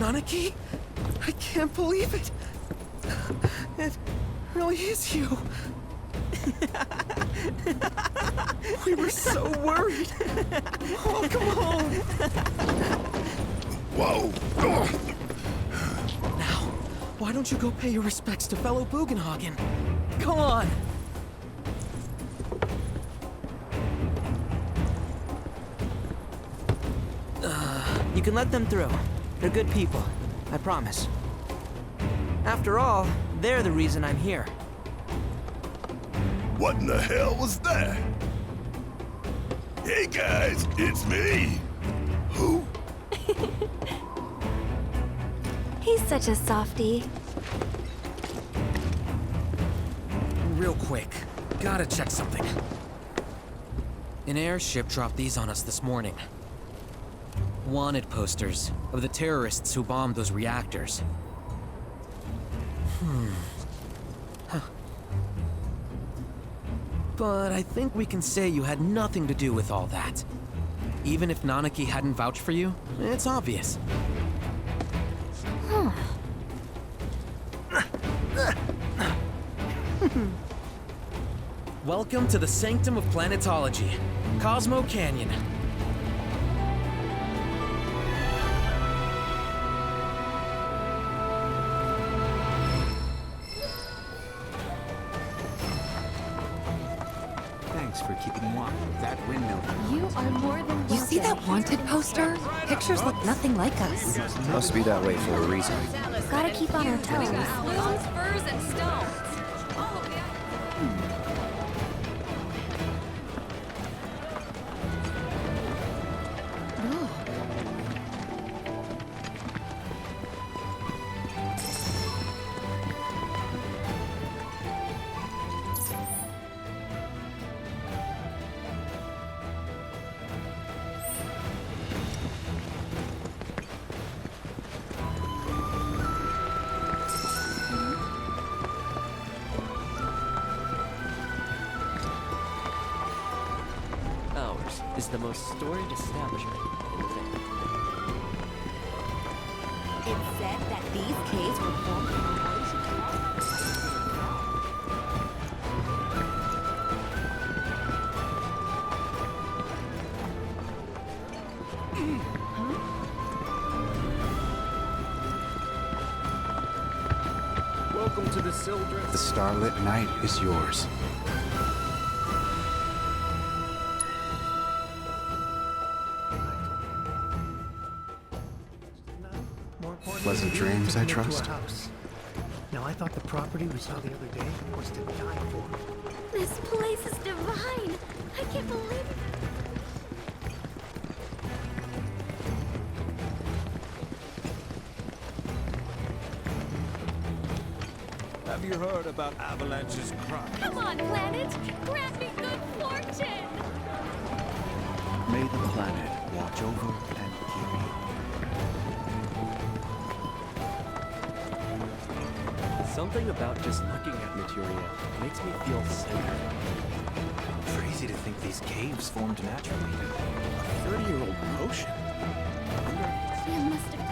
Nanaki? I can't believe it. It really is you. We were so worried. Welcome home. Whoa! Now, why don't you go pay your respects to fellow Bugenhagen? Go on. You can let them through. They're good people. I promise. After all, they're the reason I'm here. What in the hell was that? Hey guys, it's me. Who? He's such a softie. Real quick, gotta check something. An airship dropped these on us this morning. Wanted posters of the terrorists who bombed those reactors. Huh. But I think we can say you had nothing to do with all that. Even if Nanaki hadn't vouched for you, it's obvious. Welcome to the Sanctum of Planetology, Cosmo Canyon. Thanks for keeping watch of that windmill. You are more than You see that wanted poster? Pictures look nothing like us. Must be that way for a reason. Gotta keep on our toes. Spoons, furs, and stones. All of the Ours is the most storied establishment in the town. It's said that these caves were formed from Welcome to the Sildreth. The starlit night is yours. Pleasant dreams, I trust. Now, I thought the property we saw the other day was to die for. This place is divine. I can't believe it. Have you heard about Avalanche's crime? Come on, planet! Grant me good fortune! May the planet watch over and keep you. Something about just looking at materia makes me feel centered. Crazy to think these caves formed naturally. A 30-year-old potion? Sam must have...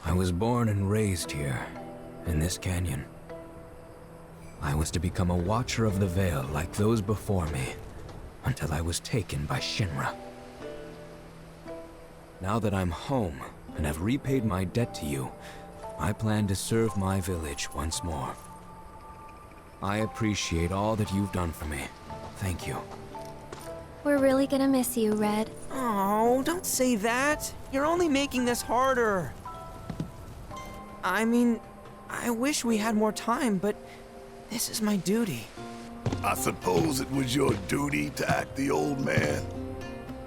I was born and raised here, in this canyon. I was to become a watcher of the Veil like those before me, until I was taken by Shinra. Now that I'm home and have repaid my debt to you, I plan to serve my village once more. I appreciate all that you've done for me. Thank you. We're really gonna miss you, Red. Oh, don't say that. You're only making this harder. I mean, I wish we had more time, but this is my duty. I suppose it was your duty to act the old man.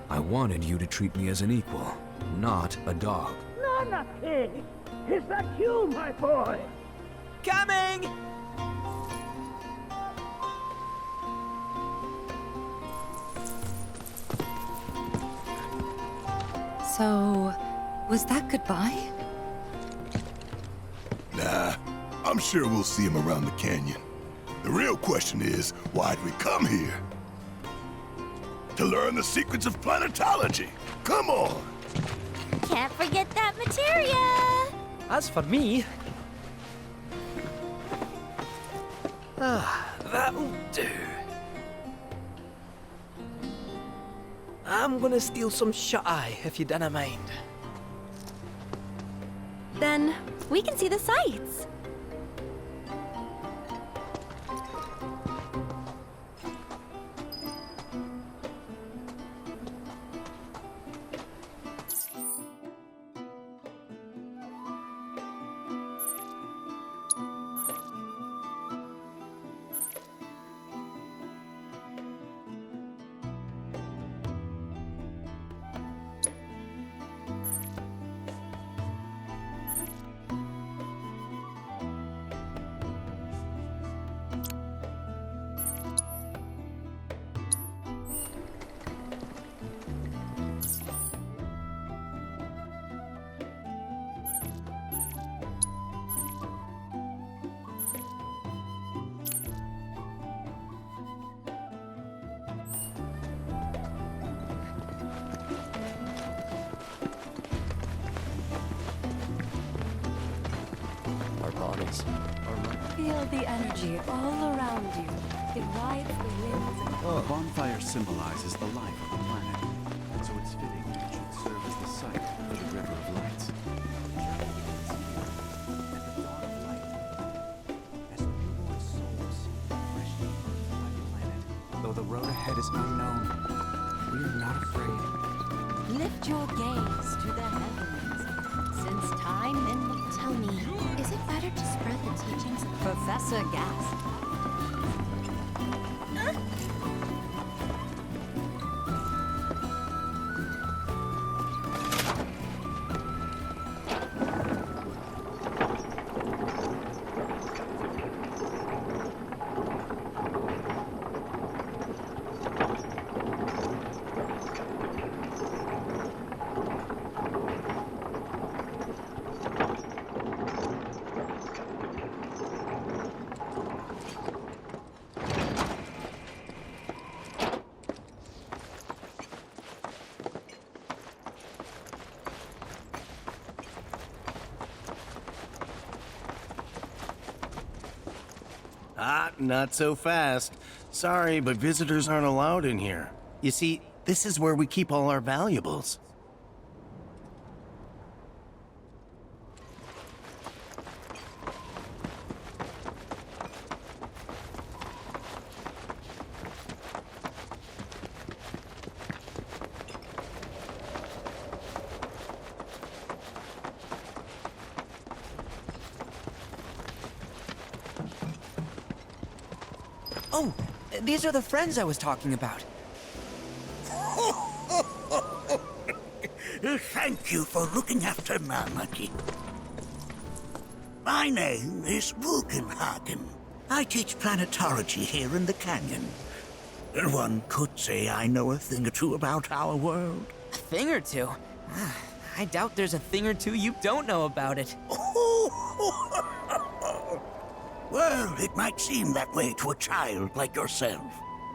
I wanted you to treat me as an equal, not a dog. Nanaki! Is that you, my boy? Coming! So, was that goodbye? I'm sure we'll see him around the canyon. The real question is, why'd we come here? To learn the secrets of planetology. Come on! Can't forget that materia! As for me... that'll do. I'm gonna steal some shut-eye, if you don't mind. Then we can see the sights. Our bodies are right. Feel the energy all around you. It rides the winds and The bonfire symbolizes the life of the planet, so it's fitting that it should serve as the site for the River of Lights. At the dawn of light, as newborn souls fresh new birth by the planet. Though the road ahead is unknown, we are not afraid. lift your gaze to the heavens. Since time in Tell me, is it better to spread the teachings of Professor gasped. Not so fast. Sorry, but visitors aren't allowed in here. You see, this is where we keep all our valuables. Oh, these are the friends I was talking about. Thank you for looking after Mamaki. My name is Rugenhagen. I teach planetology here in the canyon. One could say I know a thing or two about our world. A thing or two? I doubt there's a thing or two you don't know about it. Well, it might seem that way to a child like yourself.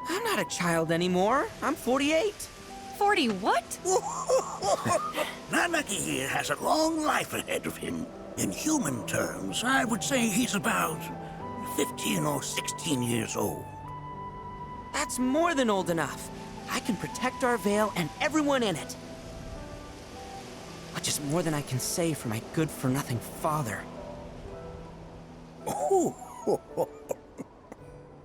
I'm not a child anymore. I'm 48. 40 what? Mamaki here has a long life ahead of him. In human terms, I would say he's about 15 or 16 years old. That's more than old enough. I can protect our Vale and everyone in it. Which is more than I can say for my good-for-nothing father.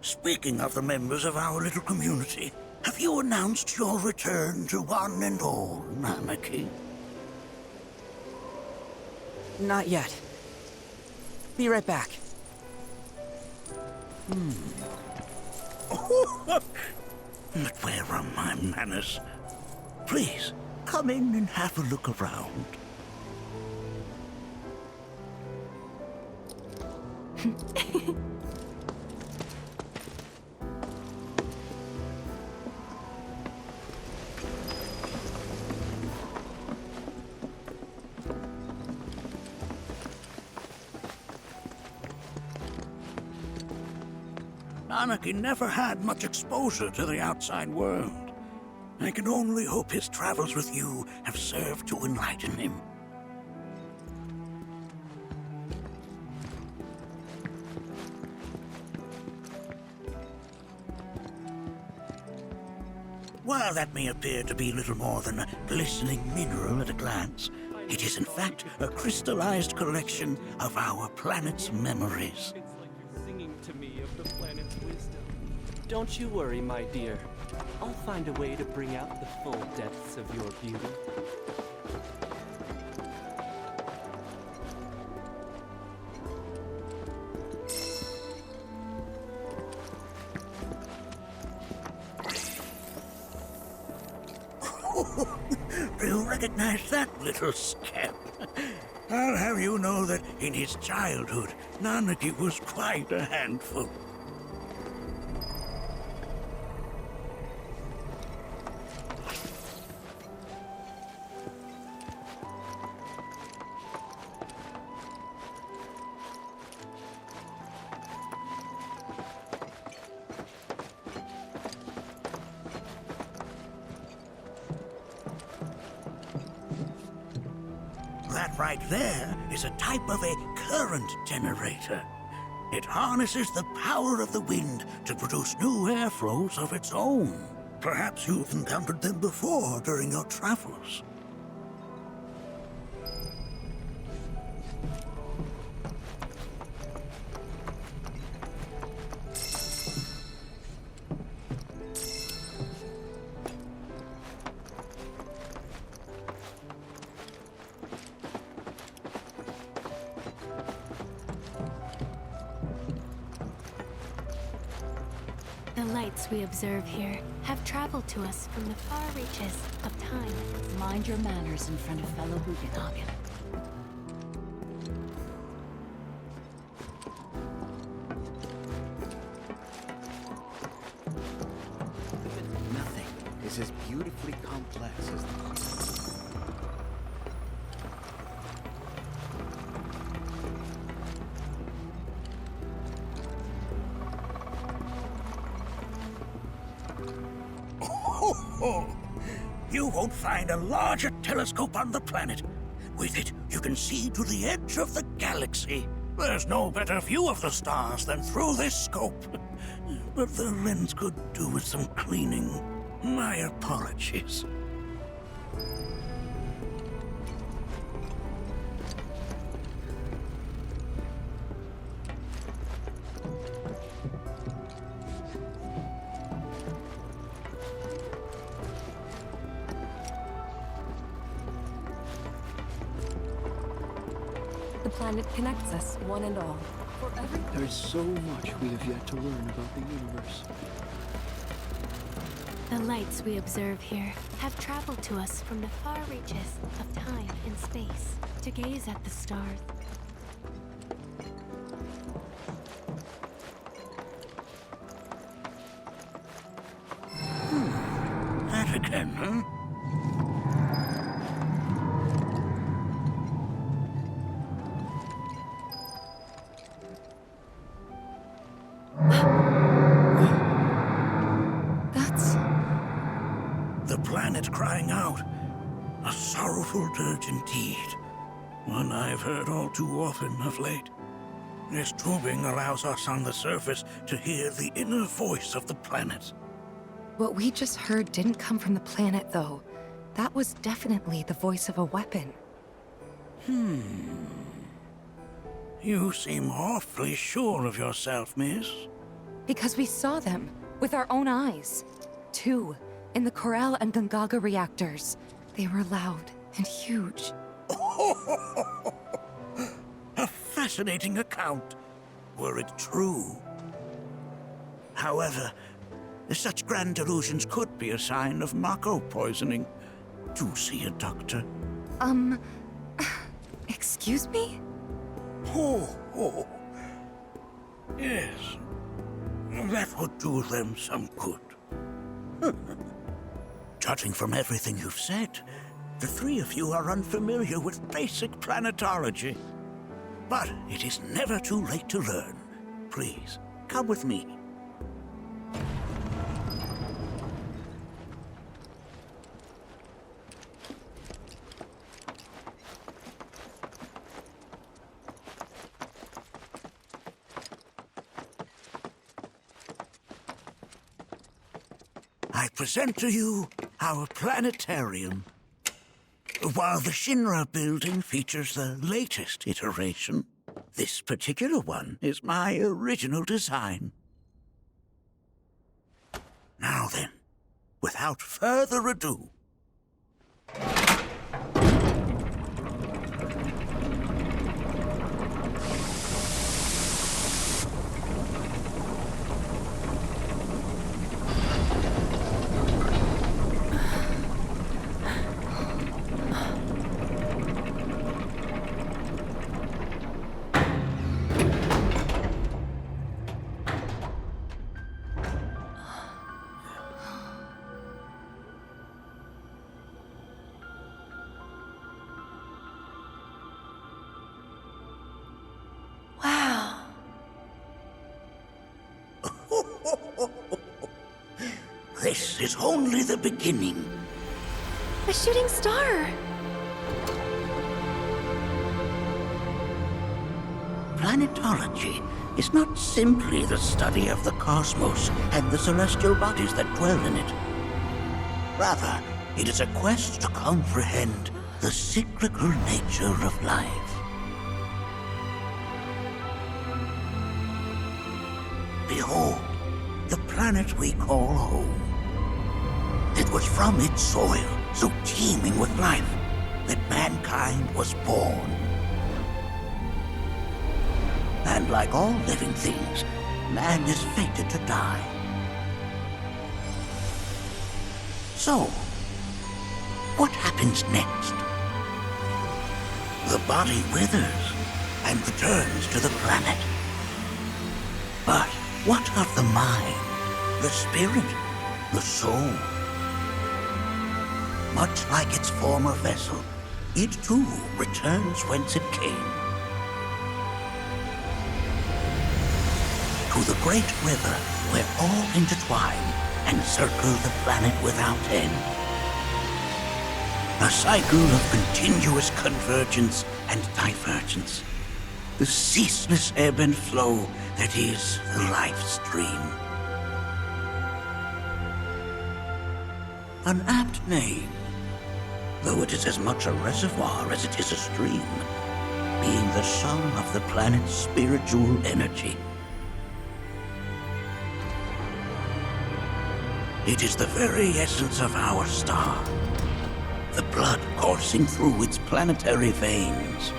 Speaking of the members of our little community, have you announced your return to one and all, Mamaki? Not yet. Be right back. But where are my manners? Please, come in and have a look around. Anarchy never had much exposure to the outside world. I can only hope his travels with you have served to enlighten him. While that may appear to be little more than a glistening mineral at a glance, it is in fact a crystallized collection of our planet's memories. It's like you're singing to me of the planet's wisdom. Don't you worry, my dear. I'll find a way to bring out the full depths of your beauty. Do you recognize that little scamp? I'll have you know that in his childhood, Nanaki was quite a handful. That right there is a type of a current generator. It harnesses the power of the wind to produce new airflows of its own. Perhaps you've encountered them before during your travels. The lights we observe here have traveled to us from the far reaches of time. Mind your manners in front of fellow Bugenhagen. Nothing is as beautifully complex as the... You won't find a larger telescope on the planet. With it, you can see to the edge of the galaxy. There's no better view of the stars than through this scope. But the lens could do with some cleaning. My apologies. The planet connects us, one and all. There is so much we have yet to learn about the universe. The lights we observe here have traveled to us from the far reaches of time and space to gaze at the stars. That again, huh? The planet crying out. A sorrowful dirge indeed. One I've heard all too often of late. This tubing allows us on the surface to hear the inner voice of the planet. What we just heard didn't come from the planet, though. That was definitely the voice of a weapon. You seem awfully sure of yourself, miss. Because we saw them with our own eyes. Two, in the Corel and Gungaga reactors. They were loud and huge. A fascinating account, were it true. However, such grand delusions could be a sign of Mako poisoning. Do see a doctor. Excuse me? Oh. Yes. That would do them some good. Judging from everything you've said, the three of you are unfamiliar with basic planetology. But it is never too late to learn. Please, come with me. I present to you our planetarium. While the Shinra building features the latest iteration, this particular one is my original design. Now then, without further ado, Wow. this is only the beginning. A shooting star! Planetology is not simply the study of the cosmos and the celestial bodies that dwell in it. Rather, it is a quest to comprehend the cyclical nature of life. Behold, the planet we call home. It was from its soil, so teeming with life, that mankind was born. And like all living things, man is fated to die. So, what happens next? The body withers and returns to the planet. But what of the mind, the spirit, the soul? Much like its former vessel, it too returns whence it came. To the great river where all intertwine and circle the planet without end. A cycle of continuous convergence and divergence. The ceaseless ebb and flow that is the life stream. An apt name, though it is as much a reservoir as it is a stream, being the sum of the planet's spiritual energy. It is the very essence of our star, the blood coursing through its planetary veins.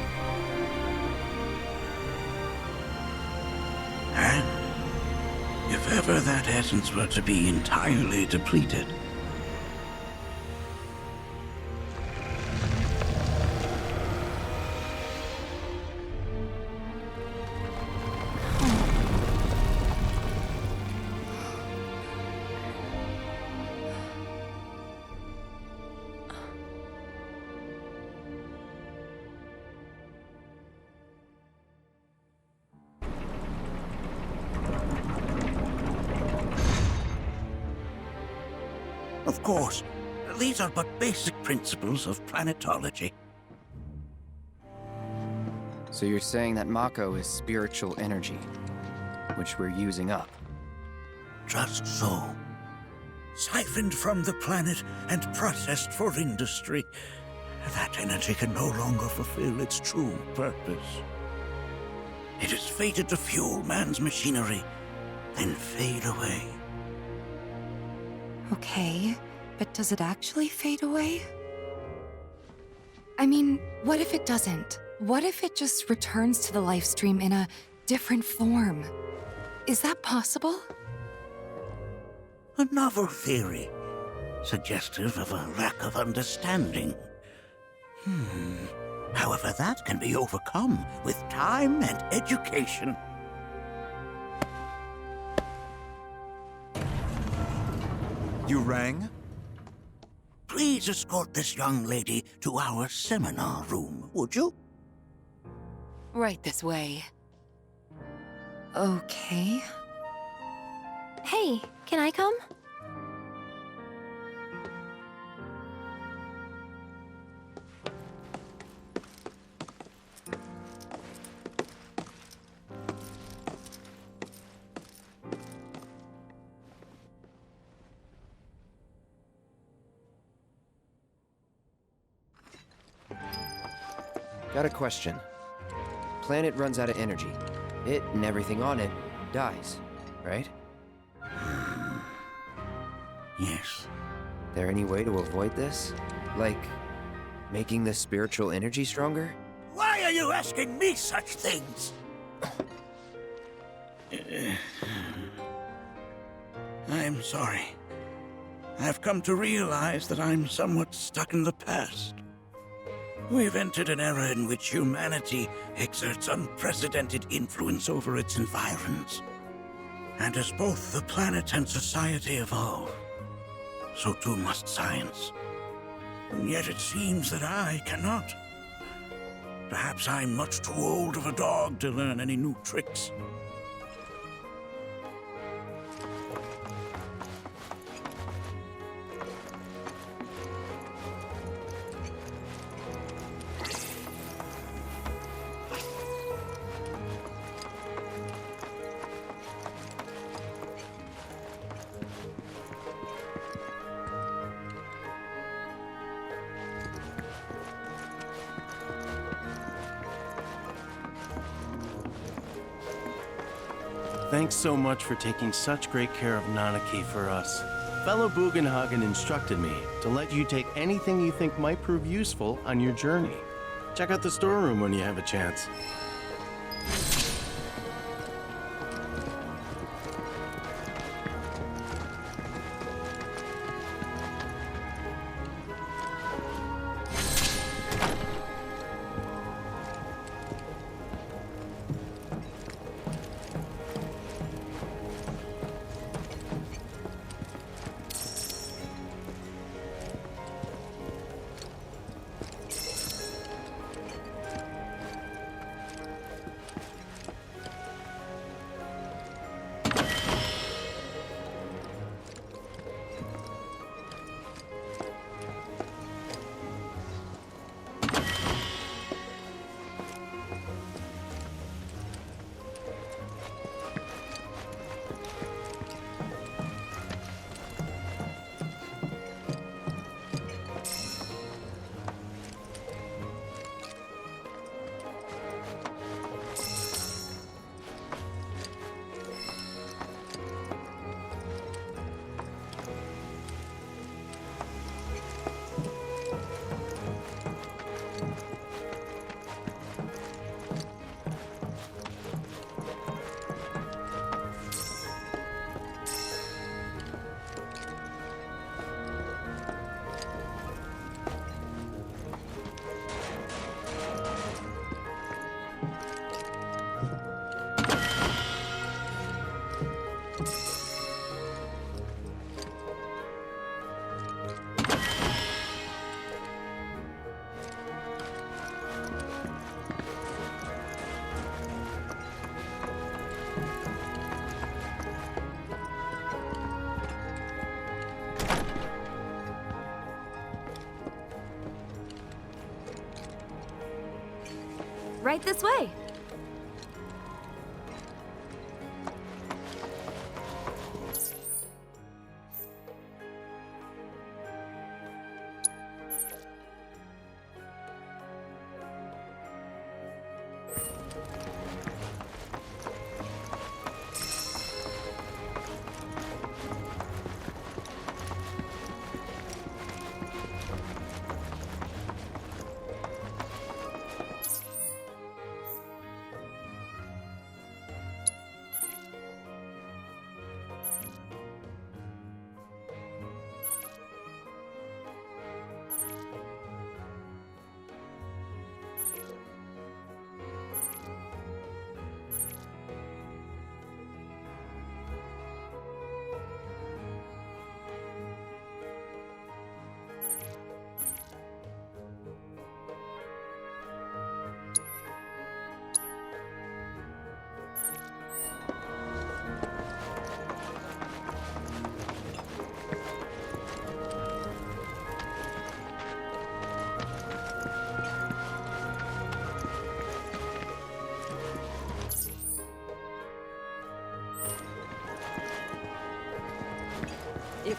And if ever that essence were to be entirely depleted, of course, these are but basic principles of planetology. So you're saying that Mako is spiritual energy, which we're using up? Just so. Siphoned from the planet and processed for industry, that energy can no longer fulfill its true purpose. It is fated to fuel man's machinery, then fade away. Okay, but does it actually fade away? I mean, what if it doesn't? What if it just returns to the life stream in a different form? Is that possible? A novel theory, suggestive of a lack of understanding. However, that can be overcome with time and education. You rang? Please escort this young lady to our seminar room, would you? Right this way. Okay. Hey, can I come? Got a question. Planet runs out of energy. It and everything on it dies, right? Yes. There any way to avoid this? Like, making the spiritual energy stronger? Why are you asking me such things? I'm sorry. I've come to realize that I'm somewhat stuck in the past. We've entered an era in which humanity exerts unprecedented influence over its environs. And as both the planet and society evolve, so too must science. And yet it seems that I cannot. Perhaps I'm much too old of a dog to learn any new tricks. Thanks so much for taking such great care of Nanaki for us. Fellow Bugenhagen instructed me to let you take anything you think might prove useful on your journey. Check out the storeroom when you have a chance. Right this way.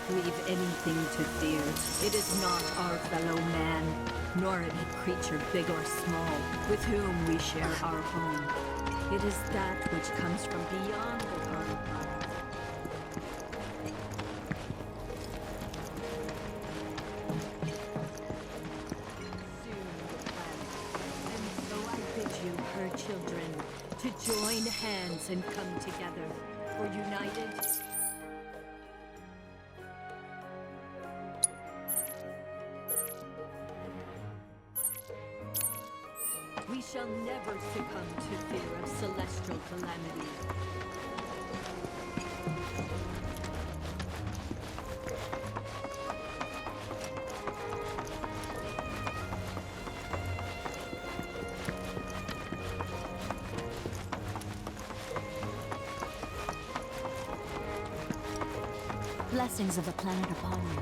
we've anything to fear, it is not our fellow man, nor any creature big or small, with whom we share our home. It is that which comes from beyond the Carnal Planet. You, her children, to join hands and come together. For united, we shall never succumb to fear of celestial calamity. Blessings of the planet upon you.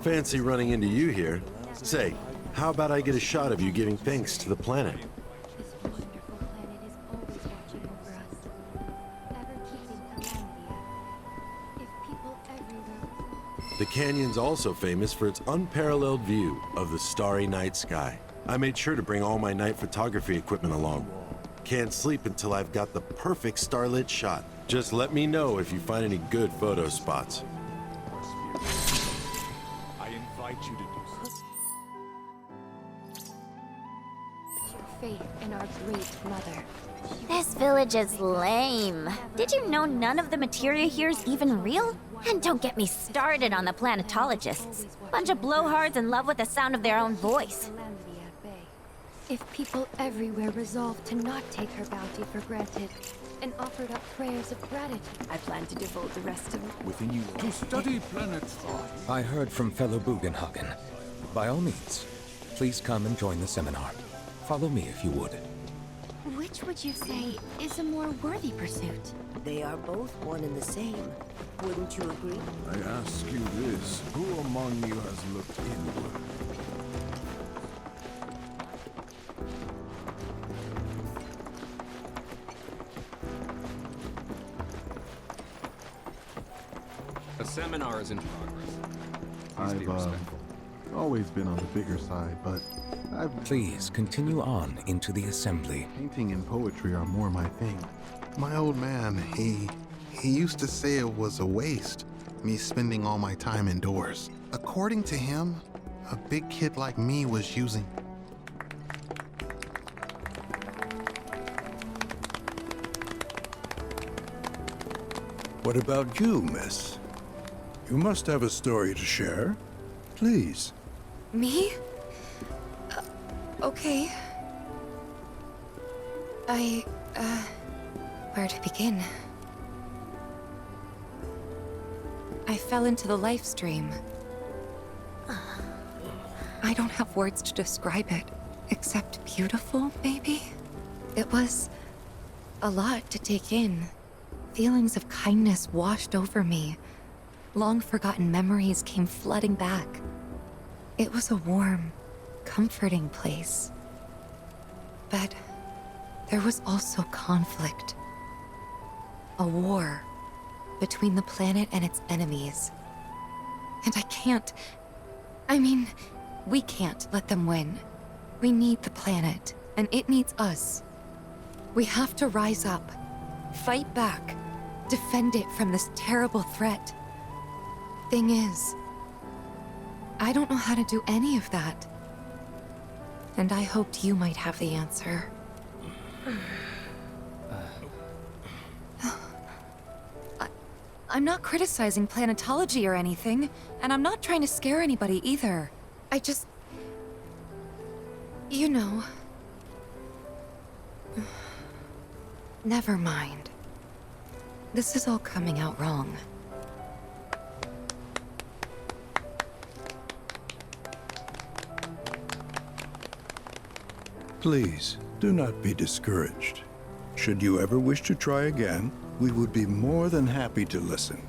Fancy running into you here. Say, how about I get a shot of you giving thanks to the planet? This wonderful planet is always watching over us, ever keeping calamity out. If people everywhere... The canyon's also famous for its unparalleled view of the starry night sky. I made sure to bring all my night photography equipment along. Can't sleep until I've got the perfect starlit shot. Just let me know if you find any good photo spots. You to do so. Faith in our great mother. This village is lame. Did you know none of the materia here is even real? And don't get me started on the planetologists. Bunch of blowhards in love with the sound of their own voice. If people everywhere resolved to not take her bounty for granted and offered up prayers of gratitude, I plan to devote the rest of it within you. To study planet thought. I heard from fellow Bugenhagen. By all means, please come and join the seminar. Follow me if you would. Which would you say is a more worthy pursuit? They are both one and the same. Wouldn't you agree? I ask you this, who among you has looked inward? The seminar is in progress. I've always been on the bigger side, but Please continue on into the assembly. Painting and poetry are more my thing. My old man, he used to say it was a waste, me spending all my time indoors. According to him, a big kid like me was using... What about you, miss? You must have a story to share. Please. Me? Okay. Where to begin? I fell into the life stream. I don't have words to describe it, except beautiful, maybe? It was a lot to take in. Feelings of kindness washed over me. Long-forgotten memories came flooding back. It was a warm, comforting place. But there was also conflict. A war between the planet and its enemies. And we can't let them win. We need the planet, and it needs us. We have to rise up, fight back, defend it from this terrible threat. Thing is, I don't know how to do any of that. And I hoped you might have the answer. I'm not criticizing planetology or anything, and I'm not trying to scare anybody either. I just... You know... Never mind. This is all coming out wrong. Please, do not be discouraged. Should you ever wish to try again, we would be more than happy to listen.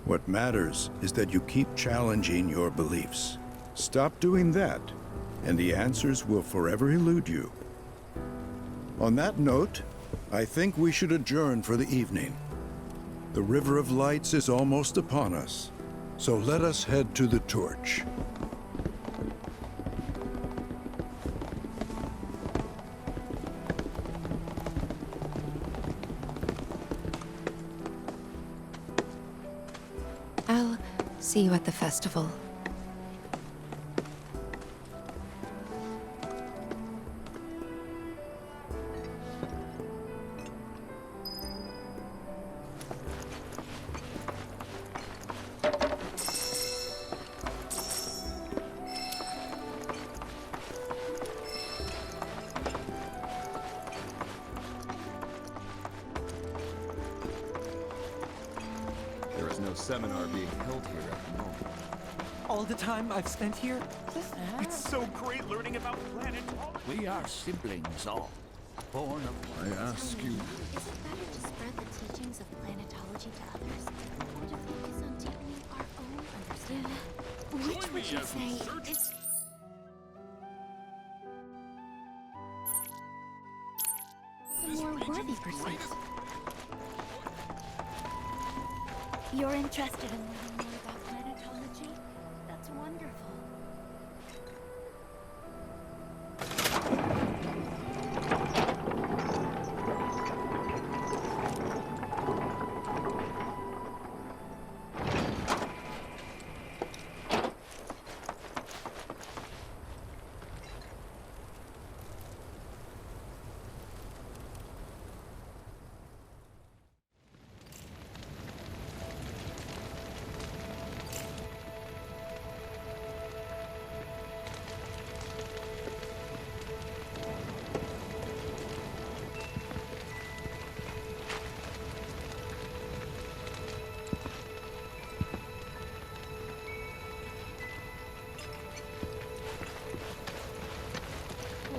What matters is that you keep challenging your beliefs. Stop doing that, and the answers will forever elude you. On that note, I think we should adjourn for the evening. The River of Lights is almost upon us, so let us head to the torch. I'll see you at the festival. There is no seminar being held here at the moment. All the time I've spent here, it's so great learning about planetology. We are siblings all, born of I ask you, Is it better to spread the teachings of planetology to others, or to focus on deepening our own understanding? Which would you say is... the more worthy pursuit? You're interested in learning more about planetology? That's wonderful.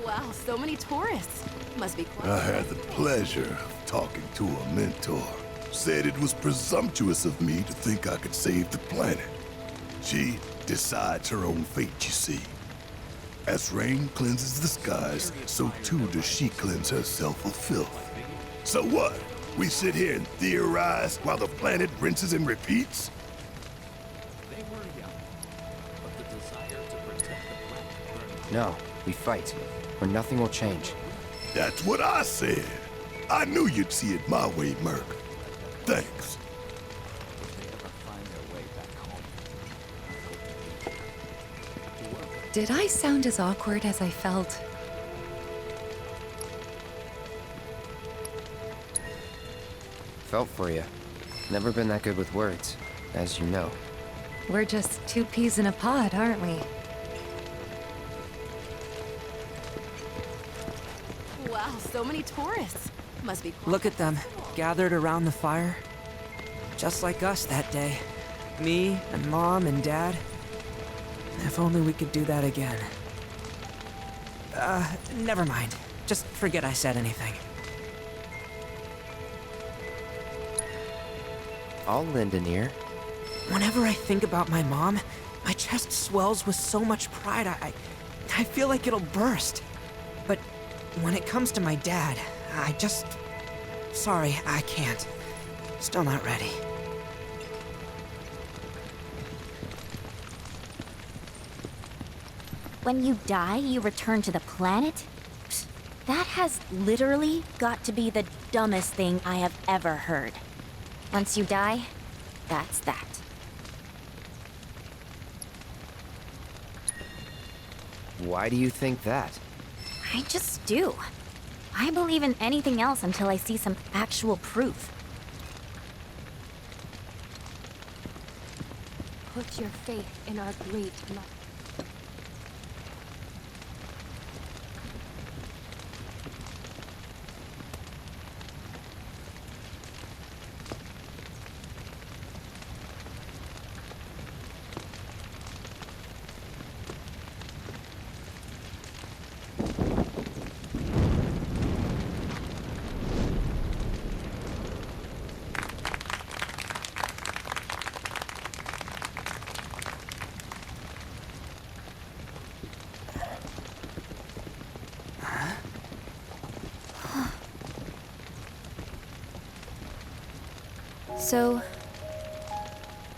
Wow, so many tourists. Must be quite... I had the pleasure of talking to a mentor. Said it was presumptuous of me to think I could save the planet. She decides her own fate, you see. As rain cleanses the skies, so too does she cleanse herself of filth. So what? We sit here and theorize while the planet rinses and repeats? They were young, but the desire to protect the planet burned. No, we fight, or nothing will change. That's what I said. I knew you'd see it my way, Merc. Thanks. Did I sound as awkward as I felt? Felt for you. Never been that good with words, as you know. We're just two peas in a pod, aren't we? Wow, so many tourists. Must be quite... Look at them, gathered around the fire. Just like us that day. Me and Mom and Dad. If only we could do that again. Never mind. Just forget I said anything. I'll lend an ear. Whenever I think about my mom, my chest swells with so much pride, I feel like it'll burst. But when it comes to my dad, I just... Sorry, I can't. Still not ready. When you die, you return to the planet? Psst, that has literally got to be the dumbest thing I have ever heard. Once you die, that's that. Why do you think that? I just do. I believe in anything else until I see some actual proof. Put your faith in our great light. So,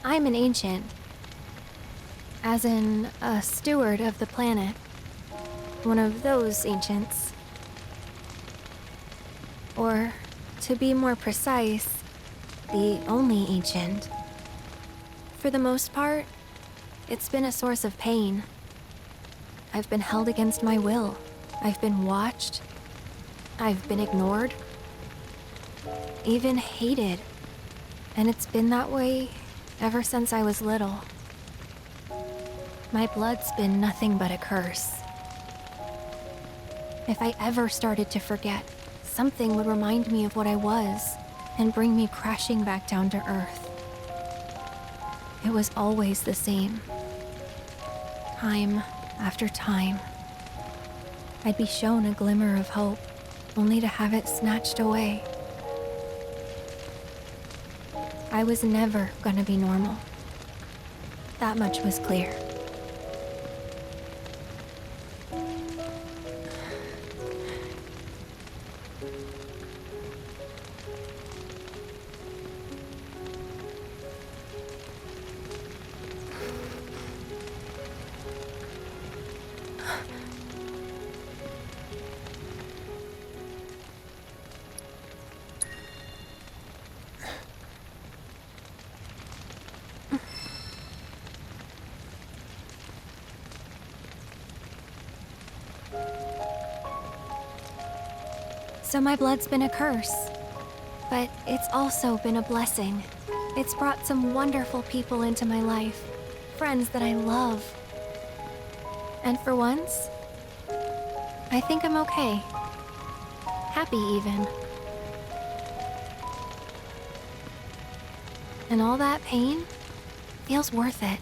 I'm an ancient. As in, a steward of the planet. One of those ancients. Or, to be more precise, the only ancient. For the most part, it's been a source of pain. I've been held against my will. I've been watched. I've been ignored. Even hated. And it's been that way ever since I was little. My blood's been nothing but a curse. If I ever started to forget, something would remind me of what I was and bring me crashing back down to Earth. It was always the same. Time after time. I'd be shown a glimmer of hope, only to have it snatched away. I was never gonna be normal. That much was clear. So my blood's been a curse, but it's also been a blessing. It's brought some wonderful people into my life, friends that I love. And for once, I think I'm okay. Happy even. And all that pain feels worth it.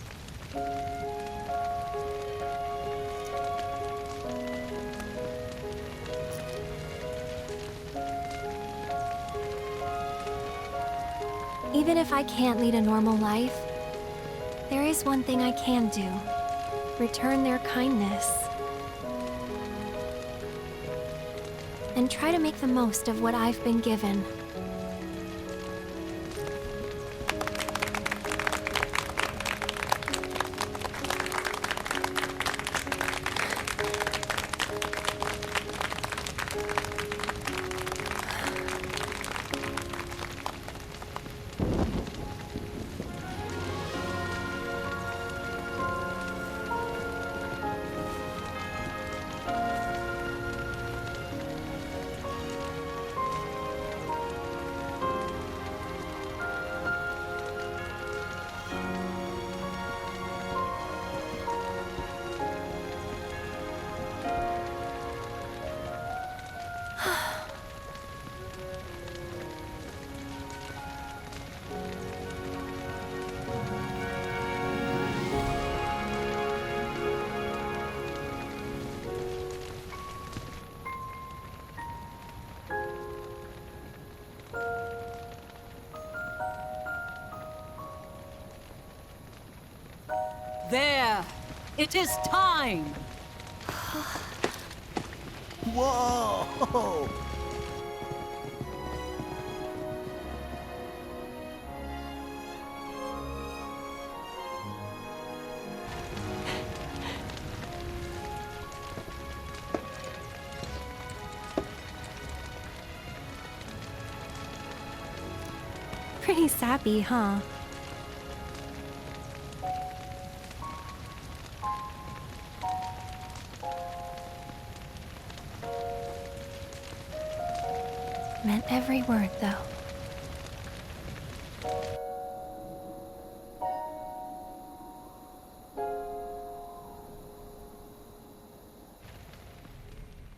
Even if I can't lead a normal life, there is one thing I can do. Return their kindness. And try to make the most of what I've been given. There! It is time! Whoa! Pretty sappy, huh? Meant every word, though.